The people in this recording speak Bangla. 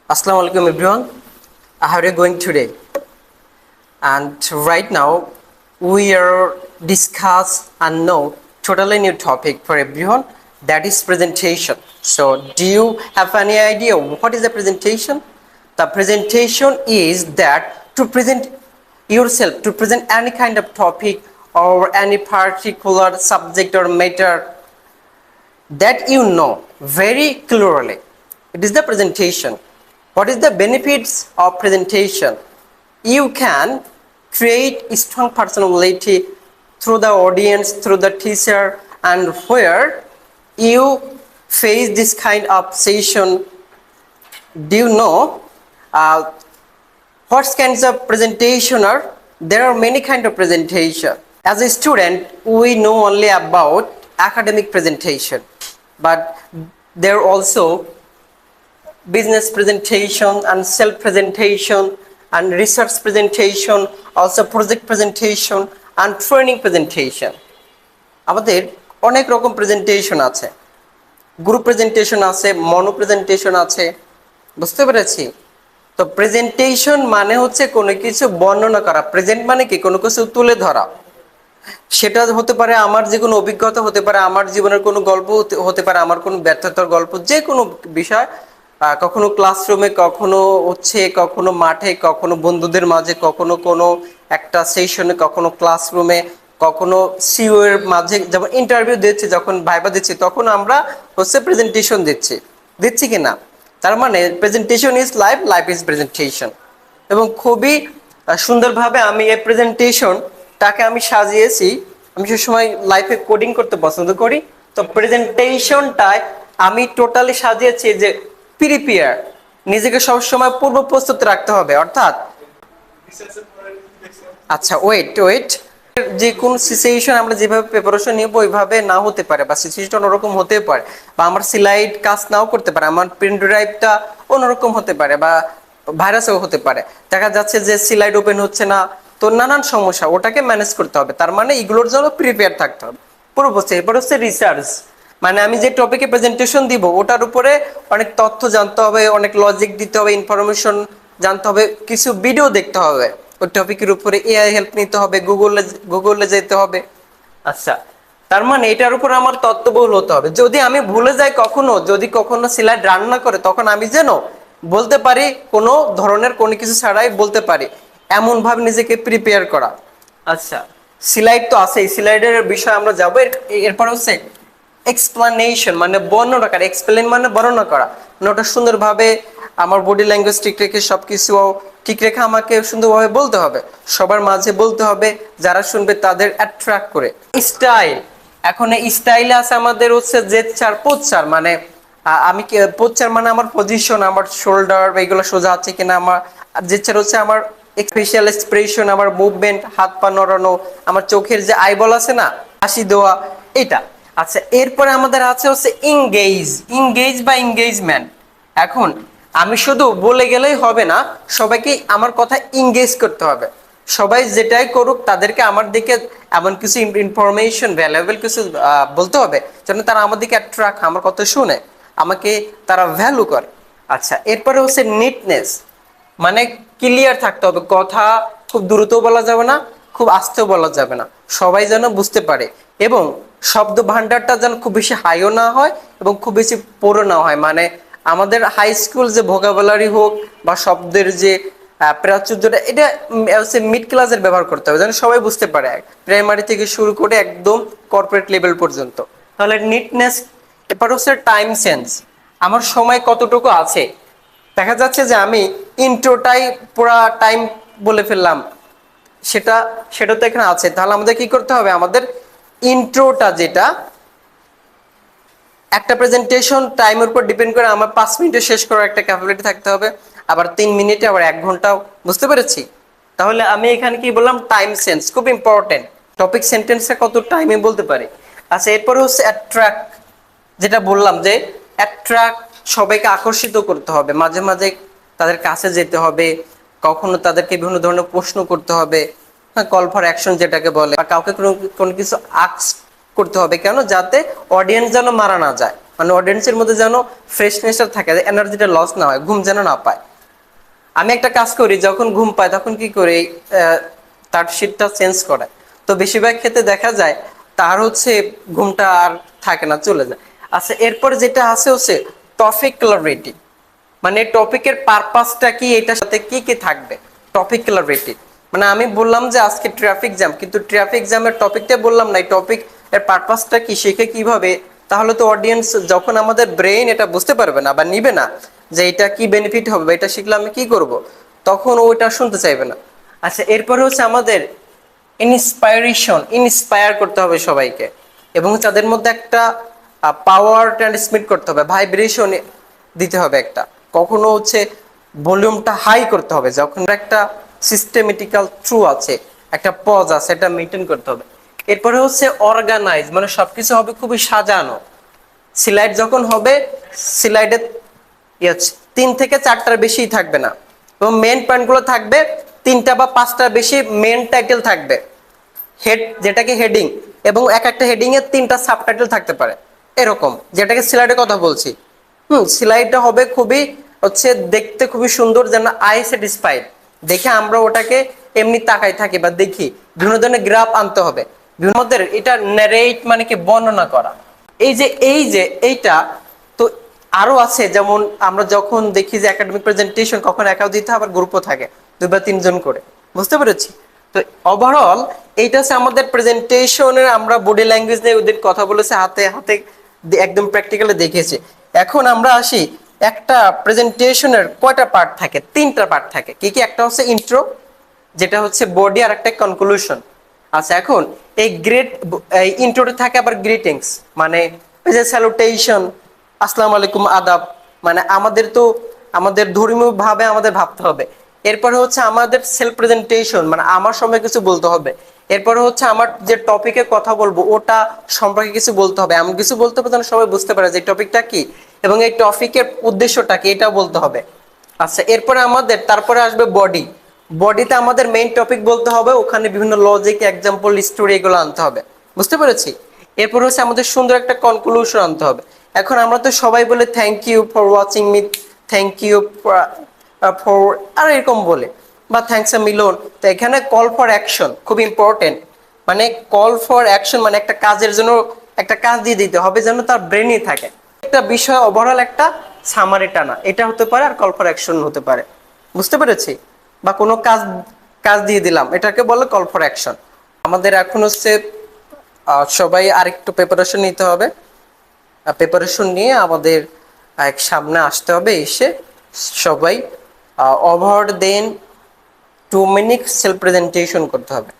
Assalamu alaikum everyone. How are you going today? And right now we are discuss and know totally new topic for everyone, that is presentation. So do you have any idea what is the presentation? The presentation is that to present yourself, to present any kind of topic or any particular subject or matter that you know very clearly. It is the presentation. What is the benefits of presentation? You can create a strong personality through the audience, through the teacher, and where you face this kind of session. Do you know uh, what kinds of presentation are? There are many kind of presentation. As a student, we know only about academic presentation, but there are also business presentation and self presentation and research presentation, also project presentation and training presentation. আমাদের অনেক রকম প্রেজেন্টেশন আছে, গ্রুপ প্রেজেন্টেশন আছে, মনো প্রেজেন্টেশন আছে, বুঝতে পেরেছি? তো প্রেজেন্টেশন মানে হচ্ছে কোনো কিছু বর্ণনা করা। প্রেজেন্ট মানে কি? কোনো কিছু তুলে ধরা। সেটা হতে পারে আমার যে কোনো অভিজ্ঞতা, হতে পারে আমার জীবনের কোনো গল্প, হতে পারে আমার কোনো ব্যর্থতার গল্প, যে কোনো বিষয়। কখনো ক্লাসরুমে, কখনো কখনো মাঠে, কখনো বন্ধুদের মাঝে, কখনো কোনো একটা সেশনে, কখনো ক্লাসরুমে, কখনো সিও এর মাঝে, যেমন ইন্টারভিউ দিচ্ছি, যখন ভাইবা দিচ্ছি, তখন আমরা প্রেজেন্টেশন দিচ্ছি কিনা। তার মানে presentation is life, life is presentation. এবং খুবই সুন্দরভাবে আমি এই প্রেজেন্টেশনটাকে আমি সাজিয়েছি। আমি সে সময় লাইফে কোডিং করতে পছন্দ করি, তো প্রেজেন্টেশনটায় আমি টোটালি সাজিয়েছি যে প্রিপেয়ার, নিজেকে সবসময় পূর্ব প্রস্তুত রাখতে হবে। অর্থাৎ আচ্ছা, ওয়েট, যে কোন সিচুয়েশন আমরা যেভাবে প্রিপারেশন নিব ওইভাবে না হতে পারে, বা সিচুয়েশন অন্যরকম হতে পারে, বা আমার স্লাইড কাজ নাও করতে পারে, আমার প্রিন্ট ড্রাইভটা অন্যরকম হতে পারে, বা ভাইরাসও হতে পারে। দেখা যাচ্ছে যে স্লাইড ওপেন হচ্ছে না, তো নানান সমস্যা, ওটাকে ম্যানেজ করতে হবে। তার মানে এগুলোর জন্য প্রিপেয়ার থাকতে হবে পুরো বসে। এরপর হচ্ছে রিসার্চ, মানে আমি যে টপিকে প্রেজেন্টেশন দিব ওটার উপরে অনেক তথ্য জানতে হবে, অনেক লজিক দিতে হবে, ইনফরমেশন জানতে হবে, কিছু ভিডিও দেখতে হবে ওই টপিকের উপরে, এআই হেল্প নিতে হবে, গুগলে যেতে হবে। আচ্ছা, তার মানে এটার উপর আমার তত্ত্ববহুল হতে হবে। যদি আমি ভুলে যাই কখনো, যদি কখনো স্লাইড রান না করে, তখন আমি যেন বলতে পারি, কোনো ধরনের কোনো কিছু ছাড়াই বলতে পারি, এমন ভাবে নিজেকে প্রিপেয়ার করা। আচ্ছা, স্লাইড তো আছে, স্লাইডের বিষয়ে আমরা যাবো। এরপর হচ্ছে এক্সপ্লানেশন, মানে বর্ণনা করা। এক্সপ্লেন মানে বর্ণনা করা, মানে ওটা সুন্দরভাবে আমার বডি ল্যাঙ্গুয়েজ ঠিক রেখে, সবকিছু ঠিক রেখে আমাকে সুন্দরভাবে বলতে হবে, সবার মাঝে বলতে হবে, যারা শুনবে তাদের অ্যাট্রাক্ট করে। স্টাইল, এখন এই স্টাইলে আছে আমাদের হচ্ছে জেদচার, পোচ্চার, মানে আমি পোচ্চার মানে আমার পজিশন, আমার শোল্ডার এগুলো সোজা আছে কিনা, আমার জেদচার হচ্ছে আমার ফেশিয়াল এক্সপ্রেশন, আমার মুভমেন্ট, হাত পা নড়ানো, আমার চোখের যে আইবল আছে না, হাসি দেওয়া, এটা। আচ্ছা, এরপরে আমাদের আছে হচ্ছে ইংগেজ বা এঙ্গেজমেন্ট। এখন আমি শুধু বলে গেলেই হবে না, সবাইকে আমার কথা ইংগেজ করতে হবে। সবাই যেটাই করুক, তাদেরকে আমার দিকে এমন কিছু ইনফরমেশন, ভ্যালুয়েবল কিছু বলতে হবে, যেন তারা আমার দিকে অ্যাট্রাক্ট, আমার কথা শুনে আমাকে তারা ভ্যালু করে। আচ্ছা, এরপরে হচ্ছে নিটনেস, মানে ক্লিয়ার থাকতে হবে, কথা খুব দ্রুত বলা যাবে না, খুব আস্তেও বলা যাবে না, সবাই যেন বুঝতে পারে। এবং শব্দ ভান্ডারটা যেন খুব বেশি হাইও না হয় এবং খুব বেশি পুরো না হয়। মানে আমাদের হাই স্কুল যে ভোকাবুলারি হোক বা শব্দের যে প্রাচুর্যটা, এটা হচ্ছে মিড ক্লাসের ব্যবহার করতে হবে, যেন সবাই বুঝতে পারে, প্রাইমারি থেকে শুরু করে একদম কর্পোরেট লেভেল পর্যন্ত। তাহলে নিটনেস। এরপর হচ্ছে টাইম সেন্স, আমার সময় কতটুকু আছে। দেখা যাচ্ছে যে আমি ইন্ট্রোটাই পুরা টাইম বলে ফেললাম, সেটা সেটা তো এখানে আছে। তাহলে আমাদের কি করতে হবে, আমাদের ইন্ট্রোটা, যেটা একটা প্রেজেন্টেশন টাইমের উপর ডিপেন্ড করে, আমার 5 মিনিটে শেষ করার একটা ক্যাপাবিলিটি থাকতে হবে, আবার 3 মিনিটে, আবার 1 ঘন্টাও। বুঝতে পেরেছি? তাহলে আমি এখানে কি বললাম, টাইম সেন্স খুব ইম্পর্টেন্ট। টপিক সেন্টেন্সে কত টাইমে বলতে পারি। আচ্ছা, এরপরে হচ্ছে অ্যাট্রাক্ট, যেটা বললাম যে অ্যাট্রাক্ট, সবাইকে আকর্ষিত করতে হবে, মাঝে মাঝে তাদের কাছে যেতে হবে, কখনো তাদেরকে বিভিন্ন ধরনের প্রশ্ন করতে হবে, হ্যাঁ, কল ফর অ্যাকশন যেটাকে বলে, বা কাউকে কোনো কোনো কিছু আস্ক করতে হবে। কেন? যাতে অডিয়েন্স যেন মারা না যায়। মানে অডিয়েন্সের মধ্যে যেন ফ্রেশনেসটা থাকে, এনার্জিটা লস না হয়, ঘুম যেন না পায়। আমি একটা কাজ করি, যখন ঘুম পায় তখন কি করি, তার শিটটা চেঞ্জ করে। তো বেশিরভাগ ক্ষেত্রে দেখা যায় তার হচ্ছে ঘুমটা আর থাকে না, চলে যায়। আচ্ছা, এরপর যেটা আছে হচ্ছে টপিক ক্লারিটি, মানে টপিকের পারপাসটা কি, এটার সাথে কি কি থাকবে। টপিক ক্লারিটি মানে আমি বললাম যে আজকে ট্রাফিক জ্যাম, কিন্তু ট্রাফিক জ্যামের টপিকটা বললাম না, এই টপিক এর পারপাসটা কি, শিখে কিভাবে, তাহলে তো অডিয়েন্স যখন আমাদের ব্রেইন এটা বুঝতে পারবে না বা নিবে না যে এটা কি বেনিফিট হবে বা এটা শিখলে আমি কি করব, তখন ওইটা শুনতে চাইবে না। আচ্ছা, এরপরে হচ্ছে আমাদের ইন্সপায়ার করতে হবে সবাইকে, এবং তাদের মধ্যে একটা পাওয়ার ট্রান্সমিট করতে হবে, ভাইব্রেশন দিতে হবে একটা। কখনো হচ্ছে ভলিউমটা হাই করতে হবে, যখন একটা সিস্টেমেটিক্যাল থ্রু আছে, একটা পজ আছে, এটা মেনটেন করতে হবে। এরপরে হচ্ছে অর্গানাইজ, মানে সবকিছু হবে খুবই সাজানো। স্লাইড যখন হবে, স্লাইডে 3 থেকে 4টার বেশি থাকবে না, এবং মেন পয়েন্টগুলো থাকবে 3টা বা 5টার বেশি, মেন টাইটেল থাকবে, হেড যেটাকে হেডিং, এবং এক একটা হেডিং এর 3টা সাবটাইটেল থাকতে পারে, এরকম, যেটাকে স্লাইডের কথা বলছি। স্লাইডটা হবে খুবই হচ্ছে দেখতে খুবই সুন্দর, যেন আই স্যাটিসফাইড, দেখে আমরা ওটাকে এমনি তাকাই থাকি বা দেখি। বিভিন্ন ধরনের গ্রাফ আনতে হবে, বিভিন্ন মধ্যে এটা ন্যারেট মানে কি বর্ণনা করা। এই যে এইটা তো আরো আছে, যেমন আমরা যখন দেখি যে একাডেমিক প্রেজেন্টেশন, কখন একাও দিতে হয়, আবার গ্রুপও থাকে 2 বা 3 জন করে, বুঝতে পেরেছি। তো ওভারঅল এইটা হচ্ছে আমাদের প্রেজেন্টেশনের, আমরা বডি ল্যাঙ্গুয়েজ নিয়ে ওদের কথা বলেছে, হাতে হাতে একদম প্র্যাকটিক্যালি দেখেছি। এখন আমরা আসি, একটা প্রেজেন্টেশনের কয়টা পার্ট থাকে, 3টা পার্ট থাকে। কি কি? একটা হচ্ছে ইন্ট্রো, যেটা হচ্ছে বডি, আর একটা কনক্লুশন। আচ্ছা, এখন এই এই ইন্ট্রোতে থাকে আবার গ্রিটিংস, মানে ওই যে স্যালুটেশন, আসসালামু আলাইকুম, আদাব, মানে আমাদের তো আমাদের ধর্মীয় ভাবে আমাদের ভাবতে হবে। এরপরে হচ্ছে আমাদের সেলফ প্রেজেন্টেশন, মানে আমার সম্পর্কে কিছু বলতে হবে। এরপরে হচ্ছে আমার যে টপিকে কথা বলবো ওটা সম্পর্কে কিছু বলতে হবে, এমন কিছু বলতে হবে যেন সবাই বুঝতে পারে যে টপিকটা কি, এবং এই টপিকের উদ্দেশ্যটা কি, এটাও বলতে হবে। আচ্ছা, এরপরে আমাদের তারপরে আসবে বডি। বডিতে আমাদের মেইন টপিক বলতে হবে, ওখানে বিভিন্ন লজিক, এক্সাম্পল, স্টোরি এগুলো আনতে হবে, বুঝতে পেরেছি। এরপর হচ্ছে আমাদের সুন্দর একটা কনক্লুশন আনতে হবে। এখন আমরা তো সবাই বলে thank you for watching me, thank you for, আর এরকম বলে, বা থ্যাংকস আ মিলন। তো এখানে কল ফর অ্যাকশন খুব ইম্পর্টেন্ট, মানে কল ফর অ্যাকশন মানে একটা কাজের জন্য একটা কাজ দিয়ে দিতে হবে যেন তার ব্রেনই থাকে, একটা বিষয় ওভারঅল একটা সামারি টানা, এটা হতে পারে, আর কল ফর অ্যাকশন হতে পারে, বুঝতে পেরেছি। বা কোনো কাজ কাজ দিয়ে দিলাম, এটাকে বলে কল ফর অ্যাকশন। আমাদের এখন হচ্ছে সবাই আরেকটু প্রিপারেশন নিতে হবে, প্রিপারেশন নিয়ে আমাদের এক সামনে আসতে হবে, এসে সবাই ওভার দেন 2 মিনিট সেলফ প্রেজেন্টেশন করতে হবে।